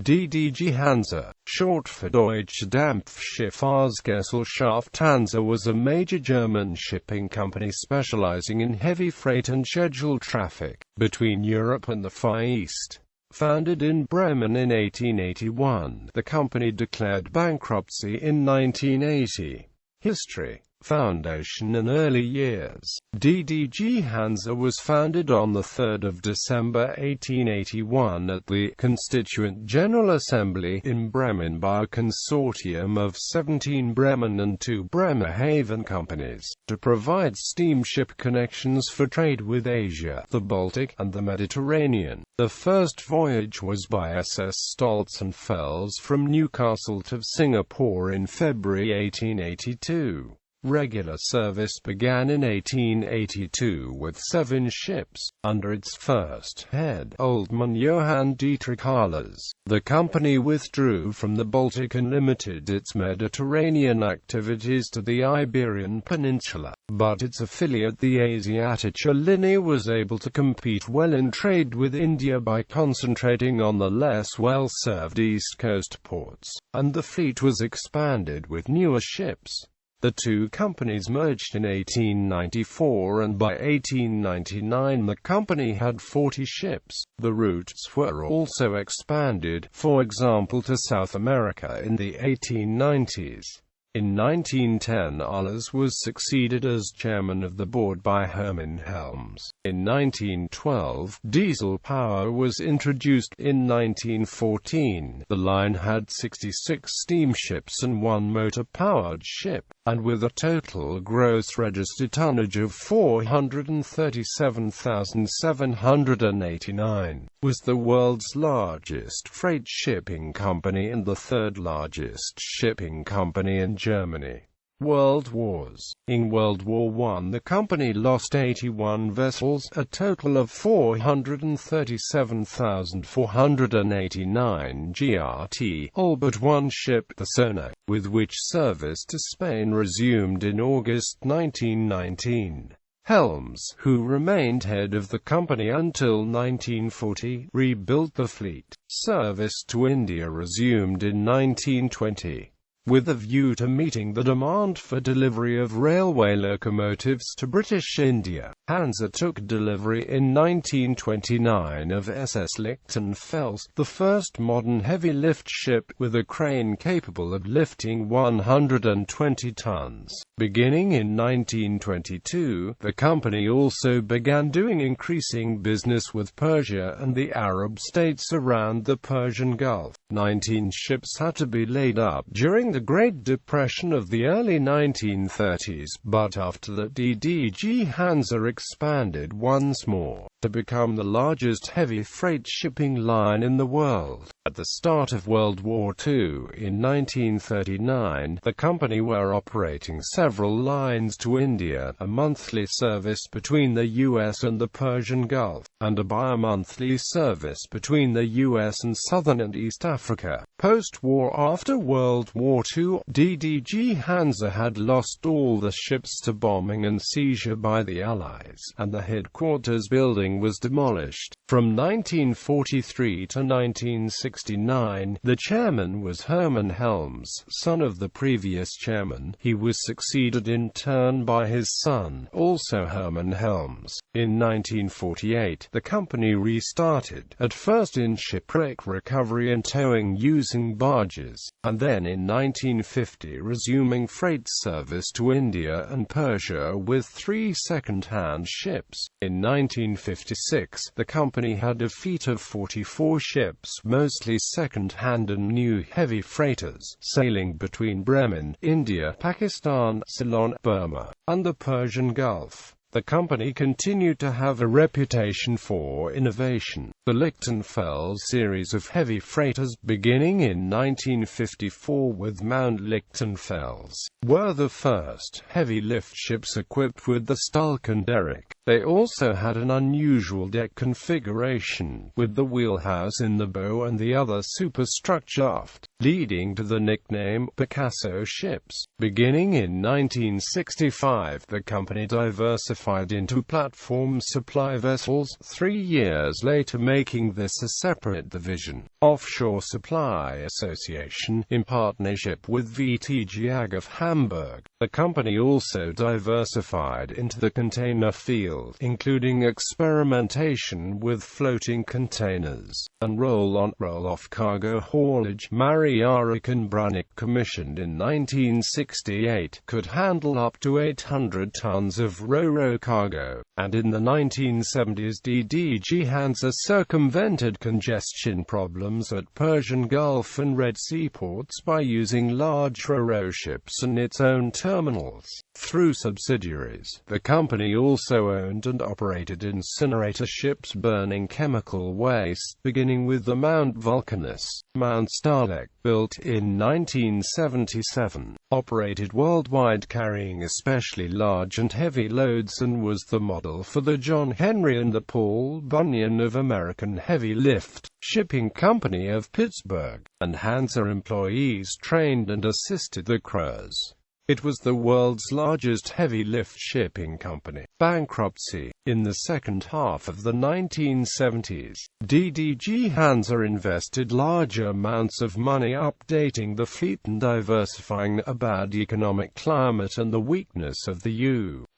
DDG Hansa, short for Deutsche Dampfschiffahrts-Gesellschaft. Hansa was a major German shipping company specializing in heavy freight and scheduled traffic between Europe and the Far East. Founded in Bremen in 1881, the company declared bankruptcy in 1980. History, foundation and early years. DDG Hansa was founded on 3 December 1881 at the Constituent General Assembly in Bremen by a consortium of 17 Bremen and 2 Bremerhaven companies, to provide steamship connections for trade with Asia, the Baltic, and the Mediterranean. The first voyage was by SS Stolzenfels from Newcastle to Singapore in February 1882. Regular service began in 1882 with 7 ships, under its first head, Oldman Johann Dietrich Hahlers. The company withdrew from the Baltic and limited its Mediterranean activities to the Iberian Peninsula, but its affiliate the Asiatische Linie was able to compete well in trade with India by concentrating on the less well-served East Coast ports, and the fleet was expanded with newer ships. The two companies merged in 1894 and by 1899 the company had 40 ships. The routes were also expanded, for example to South America in the 1890s. In 1910 Hahlers was succeeded as chairman of the board by Hermann Helms. In 1912, diesel power was introduced. In 1914, the line had 66 steamships and 1 motor-powered ship, and with a total gross registered tonnage of 437,789, was the world's largest freight shipping company and the third largest shipping company in Germany. World Wars. In World War I the company lost 81 vessels, a total of 437,489 GRT, all but 1 ship, the Sono, with which service to Spain resumed in August 1919. Helms, who remained head of the company until 1940, rebuilt the fleet. Service to India resumed in 1920. With a view to meeting the demand for delivery of railway locomotives to British India, Hansa took delivery in 1929 of SS Lichtenfels, the first modern heavy-lift ship with a crane capable of lifting 120 tons. Beginning in 1922, the company also began doing increasing business with Persia and the Arab states around the Persian Gulf. 19 ships had to be laid up during the Great Depression of the early 1930s, but after that DDG Hansa expanded once more, to become the largest heavy freight shipping line in the world. At the start of World War II, in 1939, the company were operating several lines to India, a monthly service between the US and the Persian Gulf, and a bi-monthly service between the US and Southern and East Africa. Post-war. After World War II, DDG Hansa had lost all the ships to bombing and seizure by the Allies, and the headquarters building was demolished. From 1943 to 1969, the chairman was Hermann Helms, son of the previous chairman. He was succeeded in turn by his son, also Hermann Helms. In 1948, the company restarted, at first in shipwreck recovery and towing using barges, and then in 1950 resuming freight service to India and Persia with 3 second-hand ships. In 1956, the company had a fleet of 44 ships, mostly second-hand and new heavy freighters, sailing between Bremen, India, Pakistan, Ceylon, Burma, and the Persian Gulf. The company continued to have a reputation for innovation. The Lichtenfels series of heavy freighters, beginning in 1954 with Mount Lichtenfels, were the first heavy lift ships equipped with the Stulken derrick. They also had an unusual deck configuration, with the wheelhouse in the bow and the other superstructure aft, leading to the nickname Picasso ships. Beginning in 1965, the company diversified into platform supply vessels, 3 years later making this a separate division. Offshore Supply Association, in partnership with DDG AG of Hamburg. The company also diversified into the container field, including experimentation with floating containers and roll-on, roll-off cargo haulage. Mariarik & Brunnick, commissioned in 1968, could handle up to 800 tons of ro-ro cargo, and in the 1970s DDG Hansa circumvented congestion problems at Persian Gulf and Red Sea ports by using large ro-ro ships and its own terminals. Through subsidiaries, the company also owned and operated incinerator ships burning chemical waste, beginning with the Mount Vulcanus, Mount Starlek, built in 1977, operated worldwide carrying especially large and heavy loads, and was the model for the John Henry and the Paul Bunyan of American Heavy Lift Shipping Company of Pittsburgh, and Hansa employees trained and assisted the crews. It was the world's largest heavy-lift shipping company. Bankruptcy. In the second half of the 1970s, DDG Hansa invested large amounts of money updating the fleet and diversifying. A bad economic climate and the weakness of the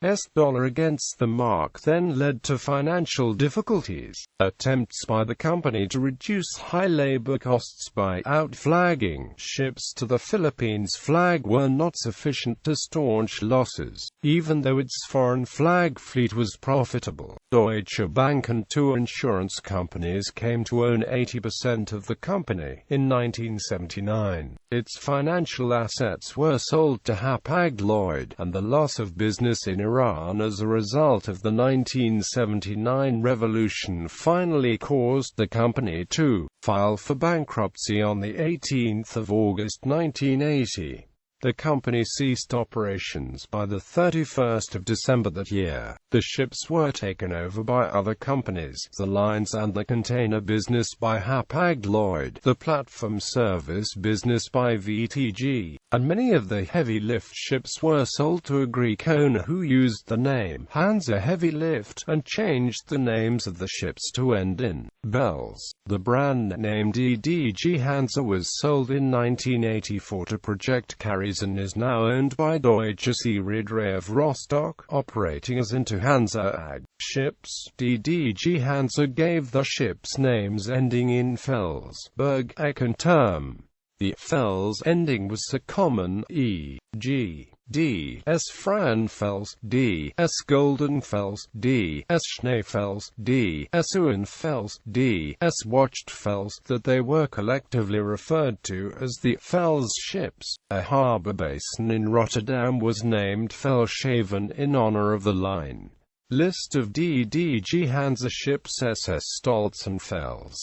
US dollar against the mark then led to financial difficulties. Attempts by the company to reduce high labor costs by outflagging ships to the Philippines flag were not sufficient to staunch losses, even though its foreign flag fleet was profitable. Deutsche Bank and two insurance companies came to own 80% of the company. In 1979, its financial assets were sold to Hapag-Lloyd, and the loss of business in Iran as a result of the 1979 revolution finally caused the company to file for bankruptcy on the 18th of August 1980. The company ceased operations by the 31st of December that year. The ships were taken over by other companies, the lines and the container business by Hapag-Lloyd, the platform service business by VTG, and many of the heavy lift ships were sold to a Greek owner who used the name Hansa Heavy Lift, and changed the names of the ships to end in Bells. The brand name DDG Hansa was sold in 1984 to Project Carries and is now owned by Deutsche Seereederei of Rostock, operating as into Hansa AG ships. DDG Hansa gave the ships names ending in Fels, Berg, Eck and Term. The Fels ending was so common, e.g. D.S. Frauenfels, D.S. Goldenfels, D.S. Schneefels, D.S. Uenfels, D.S. Watchtfels, that they were collectively referred to as the Fels ships. A harbour basin in Rotterdam was named Felshaven in honor of the line. List of DDG Hansa ships: SS Stolzenfels,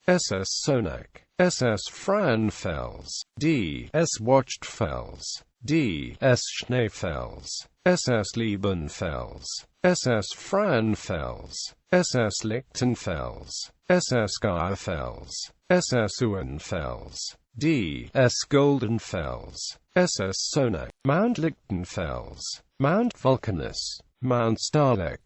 SS Sonak, SS Frauenfels, D.S. Watchtfels, D.S. Schneefels, SS Liebenfels, SS Frauenfels, SS Lichtenfels, SS Geierfels, SS Uenfels, D.S. Goldenfels, SS Sonak, Mount Lichtenfels, Mount Vulcanus, Mount Starlek,